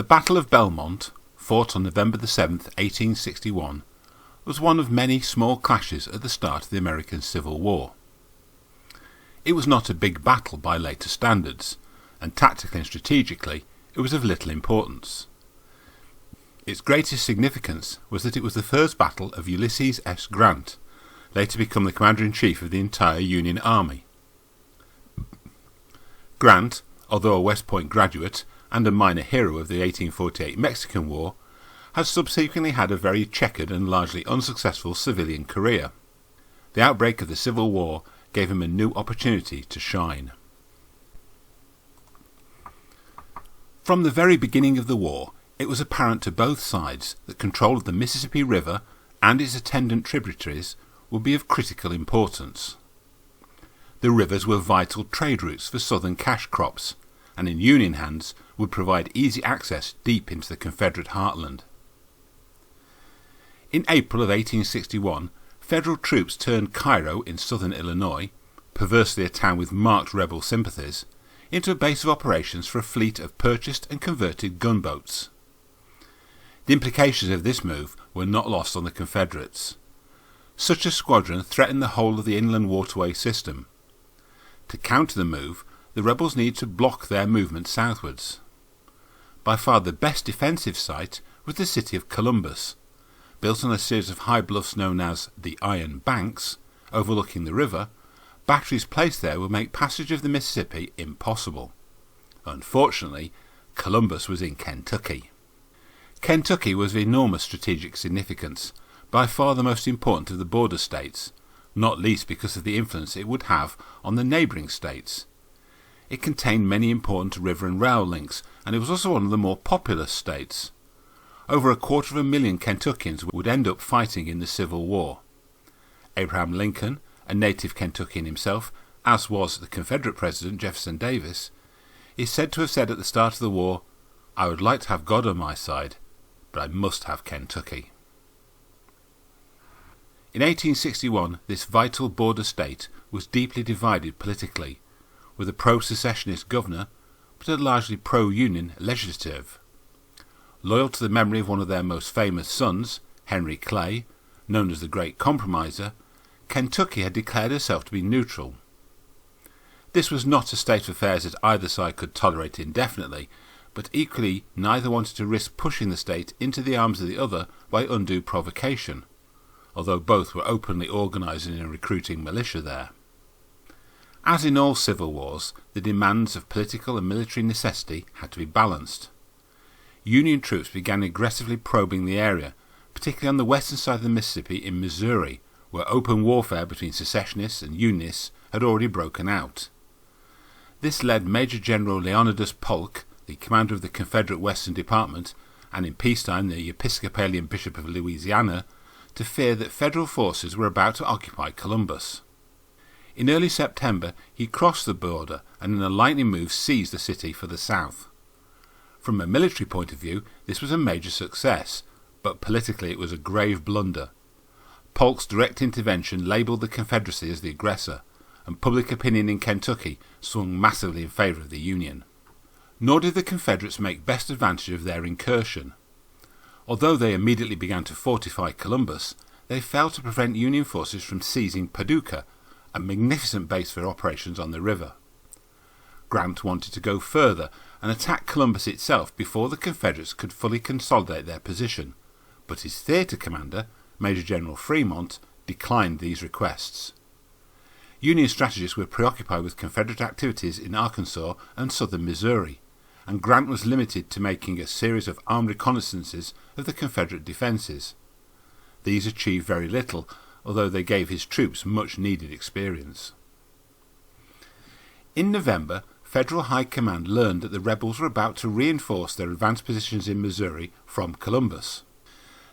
Battle of Belmont, fought on November the 7th, 1861, was one of many small clashes at the start of the American Civil War. It was not a big battle by later standards, and tactically and strategically it was of little importance. Its greatest significance was that it was the first battle of Ulysses S Grant, later become the Commander-in-Chief of the entire Union Army. Grant, although a West Point graduate and a minor hero of the 1848 Mexican War, had subsequently had a very checkered and largely unsuccessful civilian career. The outbreak of the Civil War gave him a new opportunity to shine. From the very beginning of the war, it was apparent to both sides that control of the Mississippi River and its attendant tributaries would be of critical importance. The rivers were vital trade routes for southern cash crops, and in Union hands would provide easy access deep into the Confederate heartland. In April of 1861, Federal troops turned Cairo in southern Illinois, perversely a town with marked rebel sympathies, into a base of operations for a fleet of purchased and converted gunboats. The implications of this move were not lost on the Confederates. Such a squadron threatened the whole of the inland waterway system. To counter the move, the rebels needed to block their movement southwards. By far the best defensive site was the city of Columbus, built on a series of high bluffs known as the Iron Banks, overlooking the river. Batteries placed there would make passage of the Mississippi impossible. Unfortunately, Columbus was in Kentucky. Kentucky was of enormous strategic significance, by far the most important of the border states, not least because of the influence it would have on the neighbouring states. It contained many important river and rail links, and it was also one of the more populous states. Over 250,000 Kentuckians would end up fighting in the Civil War. Abraham Lincoln, a native Kentuckian himself, as was the Confederate President Jefferson Davis, is said to have said at the start of the war, "I would like to have God on my side, but I must have Kentucky." In 1861, this vital border state was deeply divided politically, with a pro-secessionist governor, but a largely pro-Union legislative. Loyal to the memory of one of their most famous sons, Henry Clay, known as the Great Compromiser, Kentucky had declared herself to be neutral. This was not a state of affairs that either side could tolerate indefinitely, but equally neither wanted to risk pushing the state into the arms of the other by undue provocation, although both were openly organising and recruiting militia there. As in all civil wars, the demands of political and military necessity had to be balanced. Union troops began aggressively probing the area, particularly on the western side of the Mississippi in Missouri, where open warfare between secessionists and Unionists had already broken out. This led Major General Leonidas Polk, the commander of the Confederate Western Department, and in peacetime the Episcopalian Bishop of Louisiana, to fear that Federal forces were about to occupy Columbus. In early September he crossed the border and in a lightning move seized the city for the south. From a military point of view this was a major success, but politically it was a grave blunder. Polk's direct intervention labelled the Confederacy as the aggressor, and public opinion in Kentucky swung massively in favour of the Union. Nor did the Confederates make best advantage of their incursion. Although they immediately began to fortify Columbus, they failed to prevent Union forces from seizing Paducah, a magnificent base for operations on the river. Grant wanted to go further and attack Columbus itself before the Confederates could fully consolidate their position, but his theatre commander, Major General Fremont, declined these requests. Union strategists were preoccupied with Confederate activities in Arkansas and southern Missouri, and Grant was limited to making a series of armed reconnaissances of the Confederate defences. These achieved very little, although they gave his troops much needed experience. In November, Federal High Command learned that the rebels were about to reinforce their advanced positions in Missouri from Columbus.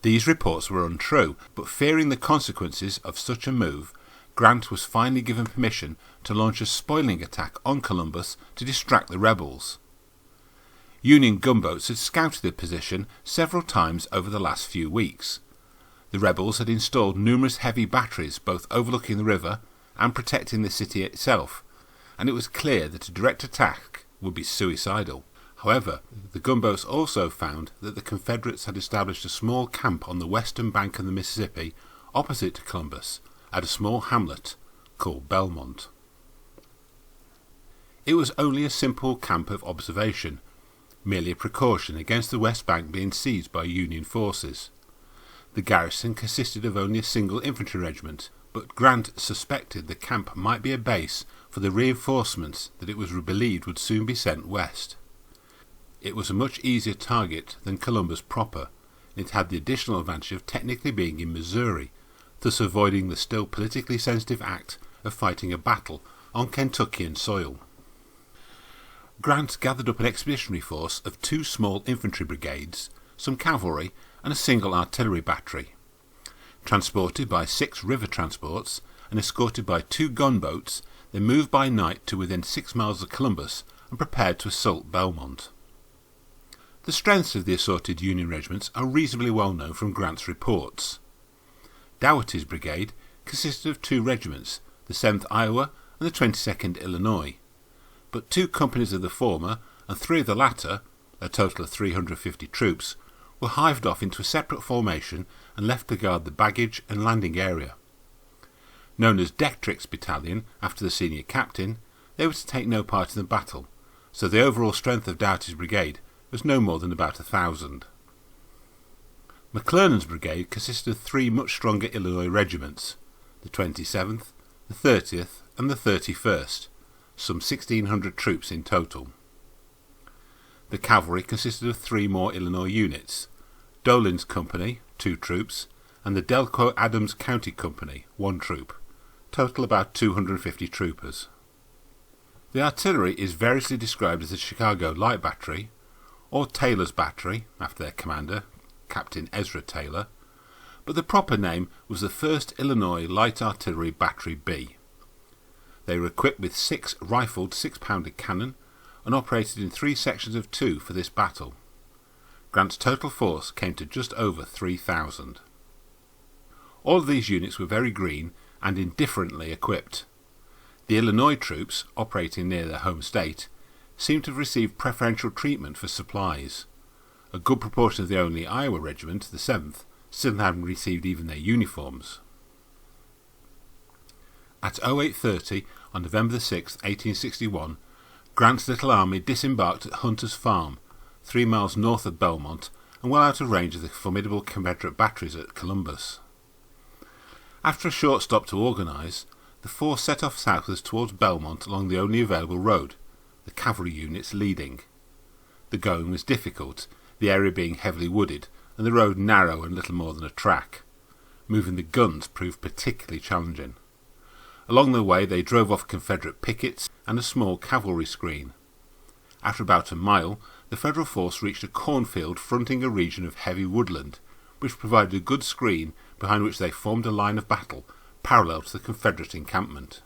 These reports were untrue, but fearing the consequences of such a move, Grant was finally given permission to launch a spoiling attack on Columbus to distract the rebels. Union gunboats had scouted the position several times over the last few weeks. The rebels had installed numerous heavy batteries both overlooking the river and protecting the city itself, and it was clear that a direct attack would be suicidal. However, the gunboats also found that the Confederates had established a small camp on the western bank of the Mississippi opposite to Columbus at a small hamlet called Belmont. It was only a simple camp of observation, merely a precaution against the west bank being seized by Union forces. The garrison consisted of only a single infantry regiment, but Grant suspected the camp might be a base for the reinforcements that it was believed would soon be sent west. It was a much easier target than Columbus proper, and it had the additional advantage of technically being in Missouri, thus avoiding the still politically sensitive act of fighting a battle on Kentuckian soil. Grant gathered up an expeditionary force of 2 small infantry brigades, some cavalry, and a single artillery battery. Transported by 6 river transports and escorted by 2 gunboats, they moved by night to within 6 miles of Columbus and prepared to assault Belmont. The strengths of the assorted Union regiments are reasonably well known from Grant's reports. Dougherty's brigade consisted of 2 regiments, the 7th Iowa and the 22nd Illinois, but 2 companies of the former and 3 of the latter, a total of 350 troops, were hived off into a separate formation and left to guard the baggage and landing area. Known as Detrick's Battalion after the senior captain, they were to take no part in the battle, so the overall strength of Doughty's brigade was no more than about 1,000. McClernand's brigade consisted of 3 much stronger Illinois regiments, the 27th, the 30th and the 31st, some 1,600 troops in total. The cavalry consisted of 3 more Illinois units, Dolin's Company, 2 troops, and the Delco Adams County Company, 1 troop, total about 250 troopers. The artillery is variously described as the Chicago Light Battery, or Taylor's Battery, after their commander, Captain Ezra Taylor, but the proper name was the 1st Illinois Light Artillery Battery B. They were equipped with 6 rifled 6-pounder cannon and operated in 3 sections of 2 for this battle. Grant's total force came to just over 3,000. All of these units were very green and indifferently equipped. The Illinois troops, operating near their home state, seemed to have received preferential treatment for supplies. A good proportion of the only Iowa regiment, the 7th, still hadn't received even their uniforms. At 08:30 on November 6, 1861, Grant's little army disembarked at Hunter's Farm, 3 miles north of Belmont and well out of range of the formidable Confederate batteries at Columbus. After a short stop to organise, the force set off southwards towards Belmont along the only available road, the cavalry units leading. The going was difficult, the area being heavily wooded and the road narrow and little more than a track. Moving the guns proved particularly challenging. Along the way they drove off Confederate pickets and a small cavalry screen. After about a mile, the Federal force reached a cornfield fronting a region of heavy woodland, which provided a good screen behind which they formed a line of battle parallel to the Confederate encampment.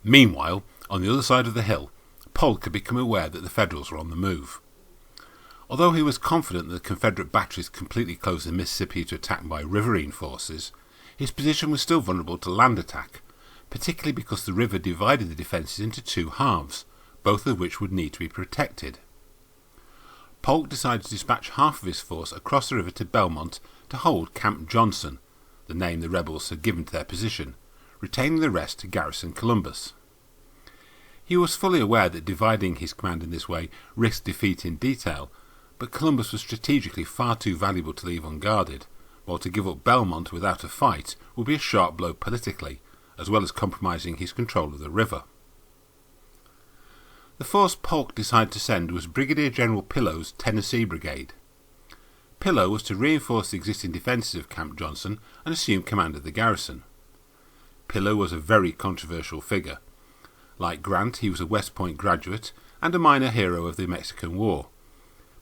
Meanwhile, on the other side of the hill, Polk had become aware that the Federals were on the move. Although he was confident that the Confederate batteries completely closed the Mississippi to attack by riverine forces, his position was still vulnerable to land attack, particularly because the river divided the defences into 2 halves, both of which would need to be protected. Polk decided to dispatch half of his force across the river to Belmont to hold Camp Johnson, the name the rebels had given to their position, retaining the rest to garrison Columbus. He was fully aware that dividing his command in this way risked defeat in detail, but Columbus was strategically far too valuable to leave unguarded, while to give up Belmont without a fight would be a sharp blow politically, as well as compromising his control of the river. The force Polk decided to send was Brigadier General Pillow's Tennessee Brigade. Pillow was to reinforce the existing defences of Camp Johnson and assume command of the garrison. Pillow was a very controversial figure. Like Grant, he was a West Point graduate and a minor hero of the Mexican War,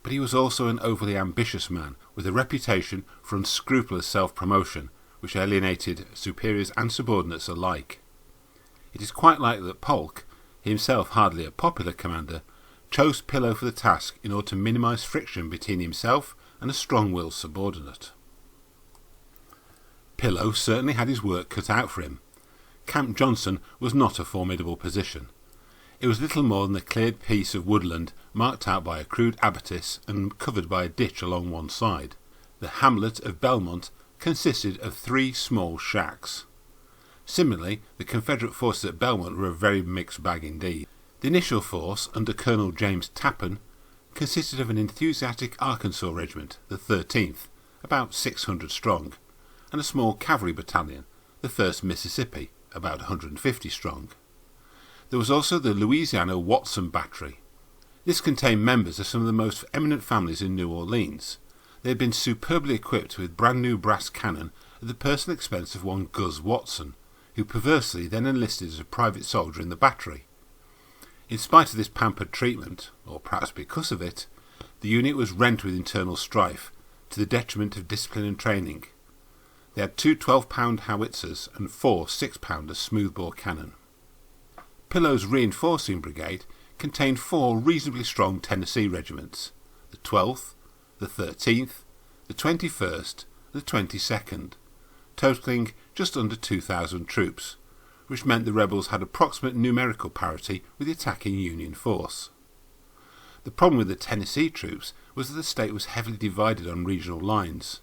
but he was also an overly ambitious man with a reputation for unscrupulous self-promotion, which alienated superiors and subordinates alike. It is quite likely that Polk, himself hardly a popular commander, chose Pillow for the task in order to minimise friction between himself and a strong-willed subordinate. Pillow certainly had his work cut out for him. Camp Johnson was not a formidable position. It was little more than a cleared piece of woodland marked out by a crude abatis and covered by a ditch along one side. The hamlet of Belmont consisted of 3 small shacks. Similarly, the Confederate forces at Belmont were a very mixed bag indeed. The initial force, under Colonel James Tappan, consisted of an enthusiastic Arkansas regiment, the 13th, about 600 strong, and a small cavalry battalion, the 1st Mississippi, about 150 strong. There was also the Louisiana Watson Battery. This contained members of some of the most eminent families in New Orleans. They had been superbly equipped with brand new brass cannon at the personal expense of one Gus Watson, who perversely then enlisted as a private soldier in the battery. In spite of this pampered treatment, or perhaps because of it, the unit was rent with internal strife, to the detriment of discipline and training. They had 2 12-pound howitzers and 4 6-pounder smoothbore cannon. Pillow's reinforcing brigade contained 4 reasonably strong Tennessee regiments, the 12th, the 13th, the 21st, and the 22nd, totalling just under 2,000 troops, which meant the rebels had approximate numerical parity with the attacking Union force. The problem with the Tennessee troops was that the state was heavily divided on regional lines.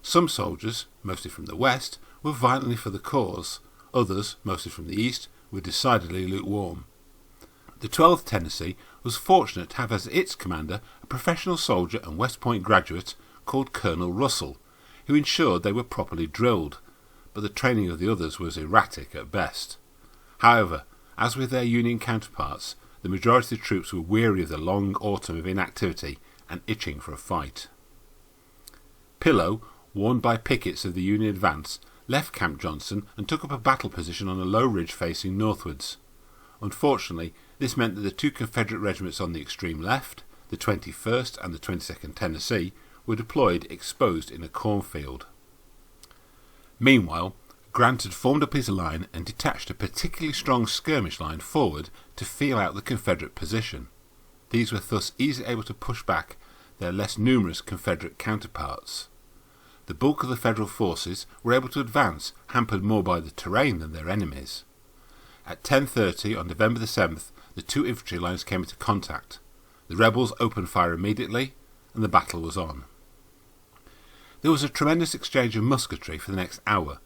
Some soldiers, mostly from the west, were violently for the cause, others, mostly from the east, were decidedly lukewarm. The 12th Tennessee was fortunate to have as its commander a professional soldier and West Point graduate called Colonel Russell, who ensured they were properly drilled, but the training of the others was erratic at best. However, as with their Union counterparts, the majority of the troops were weary of the long autumn of inactivity and itching for a fight. Pillow, warned by pickets of the Union advance, left Camp Johnson and took up a battle position on a low ridge facing northwards. Unfortunately, this meant that the 2 Confederate regiments on the extreme left, the 21st and the 22nd Tennessee, were deployed exposed in a cornfield. Meanwhile, Grant had formed up his line and detached a particularly strong skirmish line forward to feel out the Confederate position. These were thus easily able to push back their less numerous Confederate counterparts. The bulk of the Federal forces were able to advance, hampered more by the terrain than their enemies. At 10:30 on November the 7th, the 2 infantry lines came into contact. The rebels opened fire immediately, and the battle was on. There was a tremendous exchange of musketry for the next hour.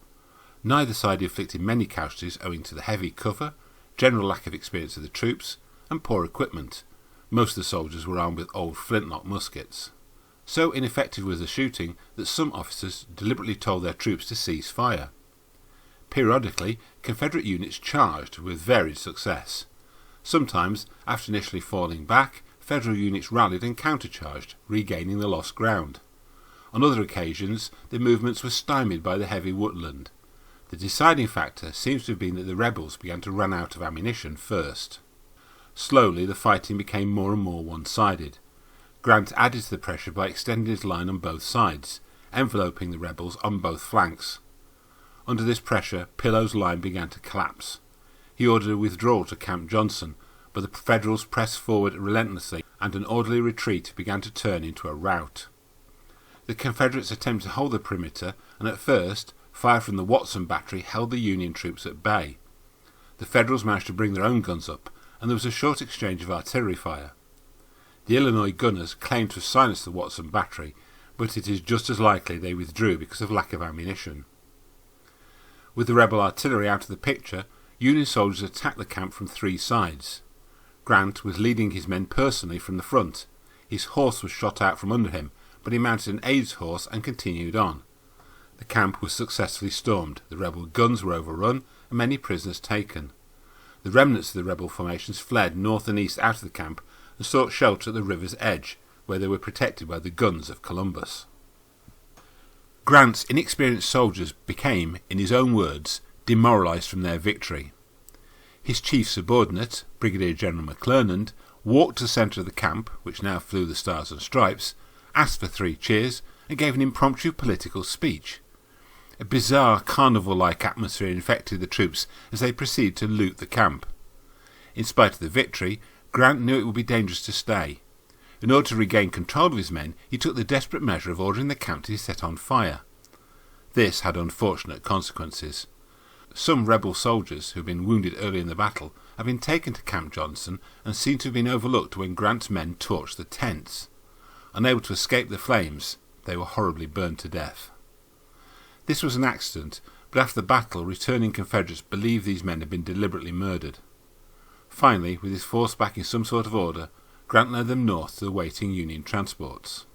Neither side inflicted many casualties owing to the heavy cover, general lack of experience of the troops, and poor equipment. Most of the soldiers were armed with old flintlock muskets. So ineffective was the shooting that some officers deliberately told their troops to cease fire. Periodically, Confederate units charged with varied success. Sometimes, after initially falling back, Federal units rallied and countercharged, regaining the lost ground. On other occasions, the movements were stymied by the heavy woodland. The deciding factor seems to have been that the rebels began to run out of ammunition first. Slowly, the fighting became more and more one-sided. Grant added to the pressure by extending his line on both sides, enveloping the rebels on both flanks. Under this pressure, Pillow's line began to collapse. He ordered a withdrawal to Camp Johnson, but the Federals pressed forward relentlessly, and an orderly retreat began to turn into a rout. The Confederates attempted to hold the perimeter, and at first, fire from the Watson battery held the Union troops at bay. The Federals managed to bring their own guns up, and there was a short exchange of artillery fire. The Illinois gunners claimed to have silenced the Watson battery, but it is just as likely they withdrew because of lack of ammunition. With the rebel artillery out of the picture, Union soldiers attacked the camp from 3 sides. Grant was leading his men personally from the front. His horse was shot out from under him, but he mounted an aide's horse and continued on. The camp was successfully stormed, the rebel guns were overrun, and many prisoners taken. The remnants of the rebel formations fled north and east out of the camp and sought shelter at the river's edge, where they were protected by the guns of Columbus. Grant's inexperienced soldiers became, in his own words, demoralised from their victory. His chief subordinate, Brigadier General McClernand, walked to the centre of the camp, which now flew the Stars and Stripes, asked for 3 cheers, and gave an impromptu political speech. A bizarre carnival-like atmosphere infected the troops as they proceeded to loot the camp. In spite of the victory, Grant knew it would be dangerous to stay. In order to regain control of his men, he took the desperate measure of ordering the camp to be set on fire. This had unfortunate consequences. Some rebel soldiers who had been wounded early in the battle had been taken to Camp Johnson and seemed to have been overlooked when Grant's men torched the tents. Unable to escape the flames, they were horribly burned to death. This was an accident, but after the battle, returning Confederates believed these men had been deliberately murdered. Finally, with his force back in some sort of order, Grant led them north to the waiting Union transports.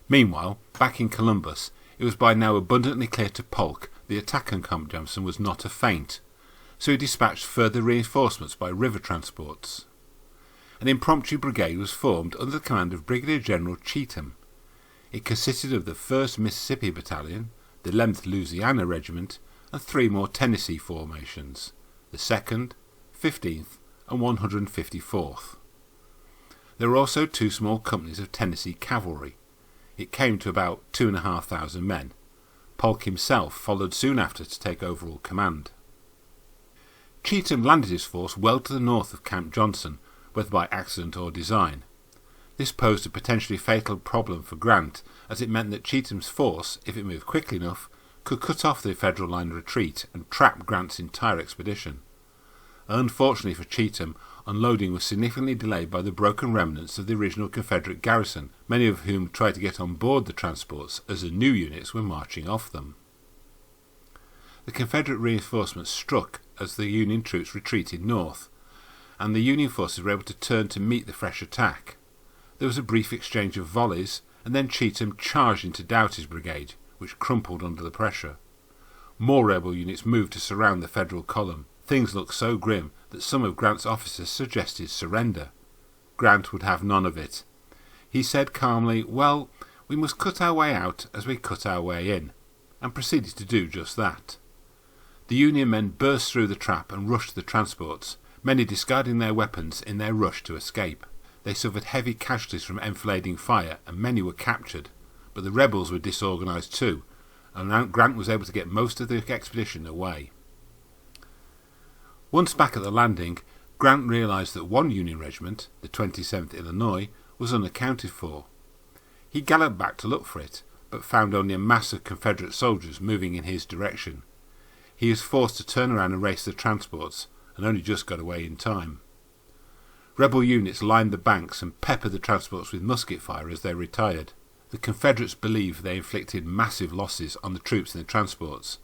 Meanwhile, back in Columbus, it was by now abundantly clear to Polk the attack on Camp Johnson was not a feint, so he dispatched further reinforcements by river transports. An impromptu brigade was formed under the command of Brigadier General Cheatham. It consisted of the 1st Mississippi Battalion, the 11th Louisiana Regiment, and 3 more Tennessee formations, the 2nd, 15th, and 154th. There were also 2 small companies of Tennessee cavalry. It came to about 2,500 men. Polk himself followed soon after to take overall command. Cheatham landed his force well to the north of Camp Johnson, whether by accident or design. This posed a potentially fatal problem for Grant, as it meant that Cheatham's force, if it moved quickly enough, could cut off the Federal line of retreat and trap Grant's entire expedition. Unfortunately for Cheatham, unloading was significantly delayed by the broken remnants of the original Confederate garrison, many of whom tried to get on board the transports as the new units were marching off them. The Confederate reinforcements struck as the Union troops retreated north, and the Union forces were able to turn to meet the fresh attack. There was a brief exchange of volleys, and then Cheatham charged into Doughty's brigade, which crumpled under the pressure. More rebel units moved to surround the Federal column. Things looked so grim that some of Grant's officers suggested surrender. Grant would have none of it. He said calmly, "Well, we must cut our way out as we cut our way in," and proceeded to do just that. The Union men burst through the trap and rushed to the transports, many discarding their weapons in their rush to escape. They suffered heavy casualties from enfilading fire, and many were captured, but the rebels were disorganised too, and Grant was able to get most of the expedition away. Once back at the landing, Grant realised that one Union regiment, the 27th Illinois, was unaccounted for. He galloped back to look for it, but found only a mass of Confederate soldiers moving in his direction. He was forced to turn around and race the transports, and only just got away in time. Rebel units lined the banks and peppered the transports with musket fire as they retired. The Confederates believed they inflicted massive losses on the troops in the transports,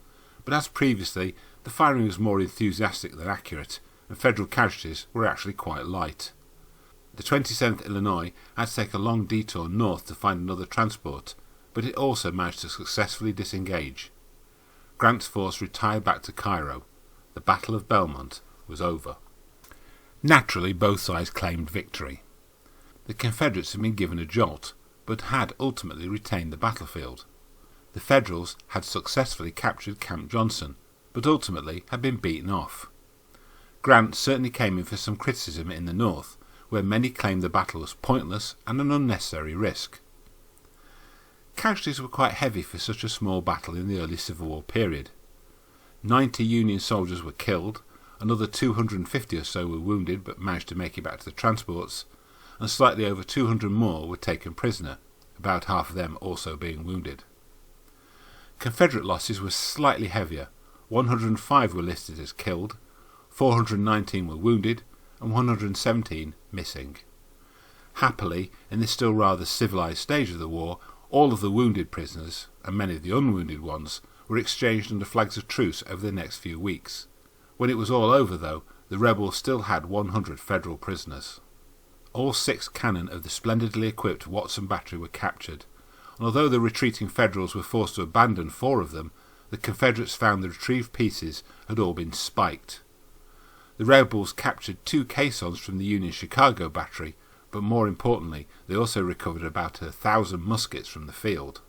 but as previously, the firing was more enthusiastic than accurate, and Federal casualties were actually quite light. The 27th Illinois had to take a long detour north to find another transport, but it also managed to successfully disengage. Grant's force retired back to Cairo. The Battle of Belmont was over. Naturally, both sides claimed victory. The Confederates had been given a jolt, but had ultimately retained the battlefield. The Federals had successfully captured Camp Johnson, but ultimately had been beaten off. Grant certainly came in for some criticism in the north, where many claimed the battle was pointless and an unnecessary risk. Casualties were quite heavy for such a small battle in the early Civil War period. 90 Union soldiers were killed, another 250 or so were wounded but managed to make it back to the transports, and slightly over 200 more were taken prisoner, about half of them also being wounded. Confederate losses were slightly heavier. 105 were listed as killed, 419 were wounded, and 117 missing. Happily, in this still rather civilised stage of the war, all of the wounded prisoners, and many of the unwounded ones, were exchanged under flags of truce over the next few weeks. When it was all over, though, the rebels still had 100 Federal prisoners. All 6 cannon of the splendidly equipped Watson battery were captured, and although the retreating Federals were forced to abandon 4 of them, the Confederates found the retrieved pieces had all been spiked. The rebels captured 2 caissons from the Union Chicago battery, but more importantly, they also recovered about 1,000 muskets from the field.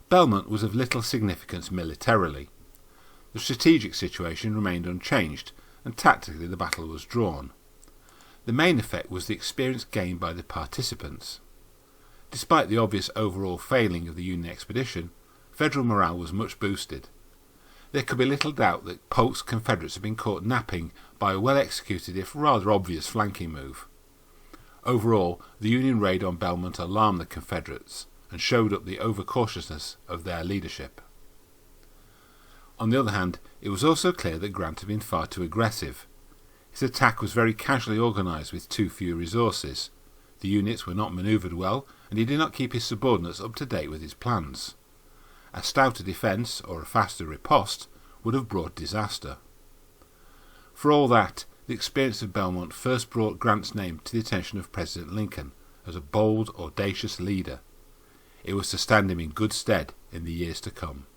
Belmont was of little significance militarily. The strategic situation remained unchanged, and tactically the battle was drawn. The main effect was the experience gained by the participants. Despite the obvious overall failing of the Union expedition, Federal morale was much boosted. There could be little doubt that Polk's Confederates had been caught napping by a well-executed if rather obvious flanking move. Overall, the Union raid on Belmont alarmed the Confederates and showed up the overcautiousness of their leadership. On the other hand, it was also clear that Grant had been far too aggressive. His attack was very casually organised with too few resources. The units were not manoeuvred well, and he did not keep his subordinates up to date with his plans. A stouter defence or a faster riposte would have brought disaster. For all that, the experience of Belmont first brought Grant's name to the attention of President Lincoln as a bold, audacious leader. It was to stand him in good stead in the years to come.